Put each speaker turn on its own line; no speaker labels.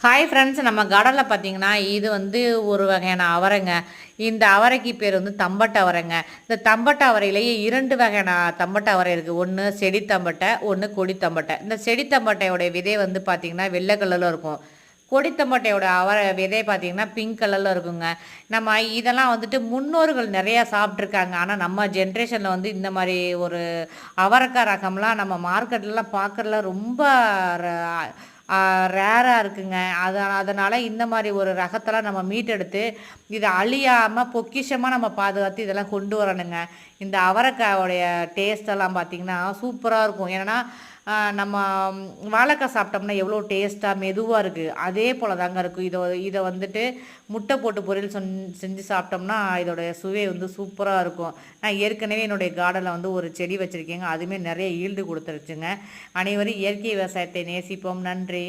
Hi friends, நம்ம கார்டனில் பார்த்தீங்கன்னா இது வந்து ஒரு வகையான அவரைங்க. இந்த அவரைக்கு பேர் வந்து தம்பட்டை அவரைங்க. இந்த தம்பட்டை அவரையிலேயே இரண்டு வகையான தம்பட்டை அவரை இருக்குது. ஒன்று செடி தம்பட்டை, ஒன்று கொடி தம்பட்டை. இந்த செடி தம்பட்டையோடைய விதை வந்து பார்த்திங்கன்னா வெள்ளை கலரில் இருக்கும். கொடி தம்பட்டையோட அவரை விதை பார்த்திங்கன்னா பிங்க் கலரில் இருக்குங்க. நம்ம இதெல்லாம் வந்துட்டு முன்னோர்கள் நிறையா சாப்பிட்ருக்காங்க. ஆனால் நம்ம ஜென்ரேஷனில் வந்து இந்த மாதிரி ஒரு அவரைக்காய் ரகம்லாம் நம்ம மார்க்கெட்லலாம் பார்க்குறதுல ரொம்ப ரேராக இருக்குங்க. அதனால் இந்த மாதிரி ஒரு ரகத்தெல்லாம் நம்ம மீட்டெடுத்து இதை அழியாமல் பொக்கிஷமாக நம்ம பாதுகாத்து இதெல்லாம் கொண்டு வரணுங்க. இந்த அவரைக்காயோடைய டேஸ்ட்டெல்லாம் பார்த்திங்கன்னா சூப்பராக இருக்கும். ஏன்னா நம்ம வாழைக்காய் சாப்பிட்டோம்னா எவ்வளோ டேஸ்ட்டாக மெதுவாக இருக்குது, அதே போல் தாங்க இருக்கும். இதை வந்துட்டு முட்டை போட்டு பொரியல் செஞ்சு சாப்பிட்டோம்னா இதோடைய சுவை வந்து சூப்பராக இருக்கும். நான் ஏற்கனவே என்னுடைய கார்டனில் வந்து ஒரு செடி வச்சுருக்கேங்க. அதுவுமே நிறைய ஈல்டு கொடுத்துருச்சுங்க. அனைவரும் இயற்கை விவசாயத்தை நேசிப்போம். நன்றி.